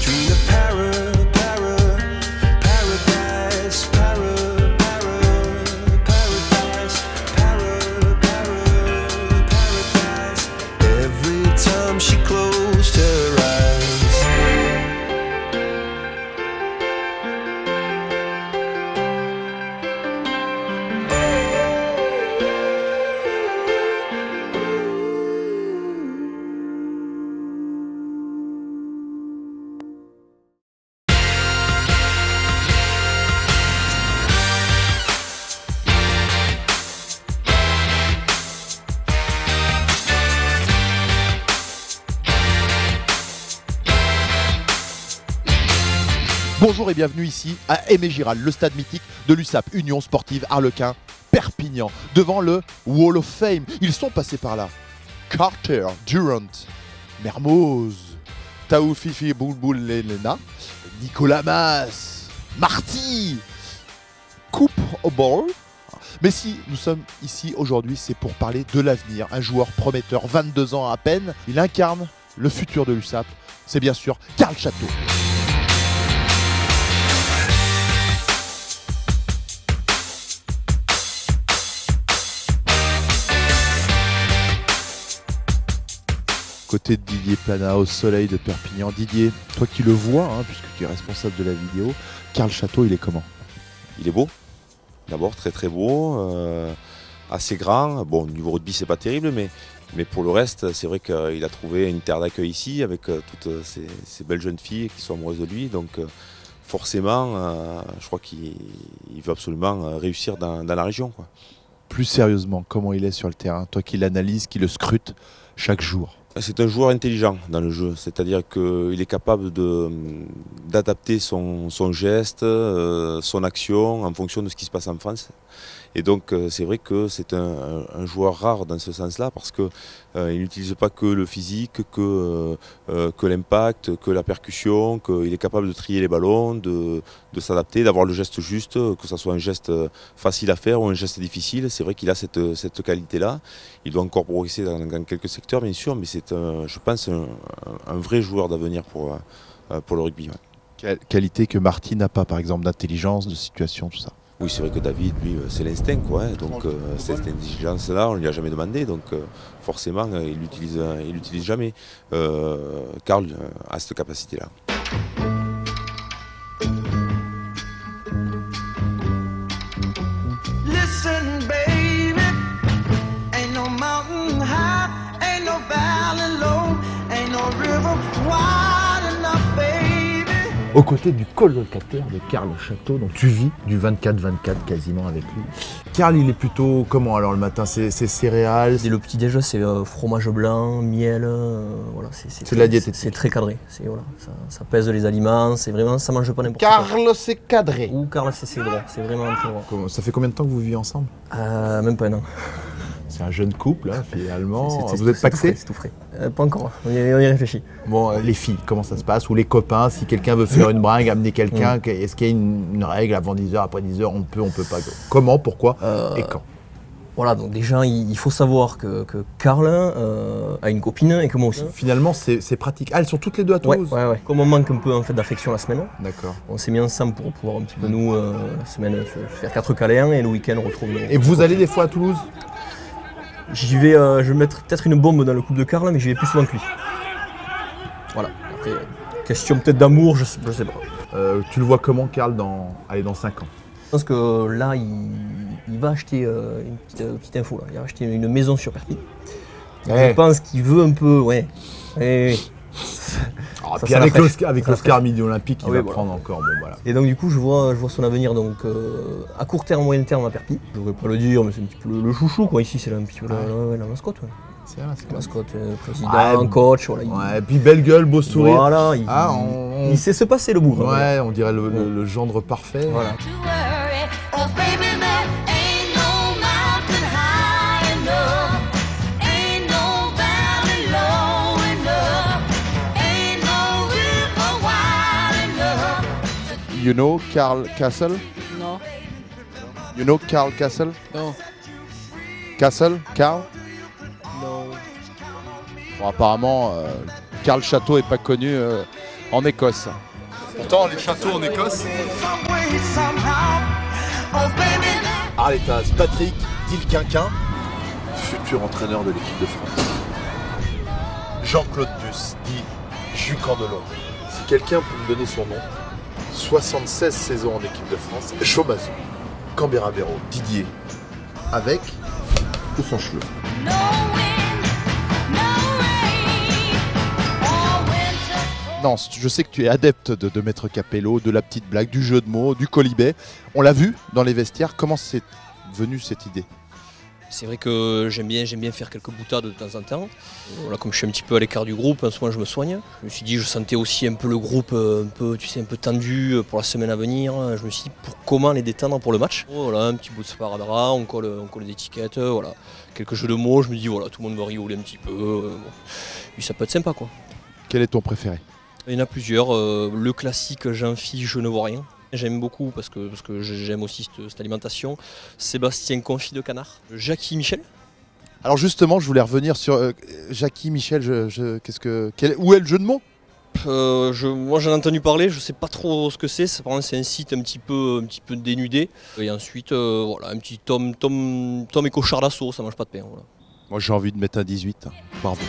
Dream of paradise, paradise. Every time she closed her eyes. Bonjour et bienvenue ici à Aimé Giral, le stade mythique de l'USAP, Union Sportive Arlequin Perpignan, devant le Wall of Fame. Ils sont passés par là. Carter, Durant, Mermoz, Taoufifi Boulboulena, Nicolas Mas, Marty, Coupe au ball. Mais si nous sommes ici aujourd'hui, c'est pour parler de l'avenir. Un joueur prometteur, 22 ans à peine. Il incarne le futur de l'USAP. C'est bien sûr Karl Château. Côté de Didier Plana au soleil de Perpignan. Didier, toi qui le vois, hein, puisque tu es responsable de la vidéo, Karl Château, il est comment? Il est beau, d'abord très très beau, assez grand. Bon, niveau rugby c'est pas terrible, mais pour le reste c'est vrai qu'il a trouvé une terre d'accueil ici avec toutes ces belles jeunes filles qui sont amoureuses de lui. Donc forcément, je crois qu'il veut absolument réussir dans la région, quoi. Plus sérieusement, comment il est sur le terrain? Toi qui l'analyses, qui le scrute chaque jour. C'est un joueur intelligent dans le jeu, c'est-à-dire qu'il est capable d'adapter son geste, son action en fonction de ce qui se passe en France. Et donc c'est vrai que c'est un joueur rare dans ce sens-là parce qu'il n'utilise pas que le physique, que l'impact, que la percussion, qu'il est capable de trier les ballons, de s'adapter, d'avoir le geste juste, que ce soit un geste facile à faire ou un geste difficile. C'est vrai qu'il a cette qualité-là. Il doit encore progresser dans quelques secteurs bien sûr, mais c'est je pense un vrai joueur d'avenir pour le rugby. Ouais. Qualité que Marty n'a pas, par exemple, d'intelligence, de situation, tout ça. Oui, c'est vrai que David, lui, c'est l'instinct, quoi. Donc cette intelligence-là, on ne lui a jamais demandé, donc forcément, il l'utilise jamais. Karl a cette capacité-là. Listen, baby, ain't no mountain high, ain't no valley low, ain't no river wide enough, baby. Aux côtés du colocataire de Karl Château, donc tu vis du 24-24 quasiment avec lui. Karl, il est plutôt comment alors le matin? C'est céréales? Et le petit déj, c'est fromage blanc, miel, voilà. C'est de la diététique. C'est très cadré, voilà, ça pèse les aliments, c'est vraiment, ça mange pas n'importe quoi. Karl, c'est cadré. Ou Karl, c'est droit, c'est vraiment très droit. Ça fait combien de temps que vous vivez ensemble? Même pas un an. C'est un jeune couple, hein, finalement. C'est Vous êtes paxé? C'est tout frais. Pas encore, on y réfléchit. Bon, les filles, comment ça se passe? Ou les copains, si quelqu'un veut faire une bringue, amener quelqu'un, est-ce qu'il y a une règle avant 10h, après 10h, on peut pas? Comment, pourquoi et quand? Voilà, donc déjà, il faut savoir que Karl a une copine et que moi aussi. Finalement, c'est pratique. Ah, elles sont toutes les deux à Toulouse? Ouais. Comme on manque un peu en fait, d'affection la semaine, d'accord. On s'est mis ensemble pour pouvoir un petit peu, nous, la semaine, se faire 4 câlins et le week-end, retrouver. Et vous allez des fois à Toulouse? J'y vais, je vais mettre peut-être une bombe dans le couple de Karl, mais j'y vais plus souvent que lui. Voilà. Après, question peut-être d'amour, je sais pas. Tu le vois comment, Karl, dans 5 ans? Je pense que là, il va acheter une petite info. Là. Il va acheter une maison sur Perpignan. Je pense qu'il veut un peu, ouais. Puis avec l'Oscar Midi Olympique, il va prendre encore. Bon, voilà. Et donc du coup, je vois son avenir donc à court terme, moyen terme à Perpignan. Je ne devrais pas le dire, mais c'est un petit peu le chouchou, quoi. Ici, c'est un petit peu la mascotte. Ouais. C'est vrai, c'est la mascotte, président, coach. Voilà, ouais, et puis belle gueule, beau sourire. Voilà, il sait se passer le bourg. Ouais, on dirait le gendre parfait. Voilà. You know Karl Castle? No. You know Karl Castle? No. Castle? Karl? No. Bon, apparemment, car le château n'est pas connu en Écosse. Pourtant, les châteaux en Écosse. Some way, somehow. Oh, baby, Arletas, Patrick Dilquinquin, futur entraîneur de l'équipe de France. Jean-Claude Duss, dit Jus Candelon. Si quelqu'un peut me donner son nom, 76 saisons en équipe de France. Chaumazo, Cambera-Béraud, Didier, avec ou sans cheveux. Non, je sais que tu es adepte de Maître Capello, de la petite blague, du jeu de mots, du colibet. On l'a vu dans les vestiaires. Comment c'est venu cette idée? C'est vrai que j'aime bien faire quelques boutades de temps en temps. Voilà, comme je suis un petit peu à l'écart du groupe, en ce moment je me soigne. Je me suis dit, je sentais aussi un peu le groupe un peu tendu pour la semaine à venir. Je me suis dit, comment les détendre pour le match. Voilà, un petit bout de sparadrap, on colle des étiquettes, voilà. Quelques jeux de mots, je me dis, voilà, tout le monde va rigoler un petit peu. Bon. Puis ça peut être sympa, quoi. Quel est ton préféré? Il y en a plusieurs. Le classique Jean-Phi, je ne vois rien. J'aime beaucoup parce que j'aime aussi cette alimentation. Sébastien Confit de canard. Jackie Michel. Alors justement, je voulais revenir sur Jackie Michel. Où est le jeu de mots? Moi j'en ai entendu parler, je sais pas trop ce que c'est. Apparemment c'est un site un petit peu dénudé. Et ensuite, voilà, un petit Tom et cochard d'assaut, ça mange pas de pain. Voilà. Moi j'ai envie de mettre un 18. Bravo.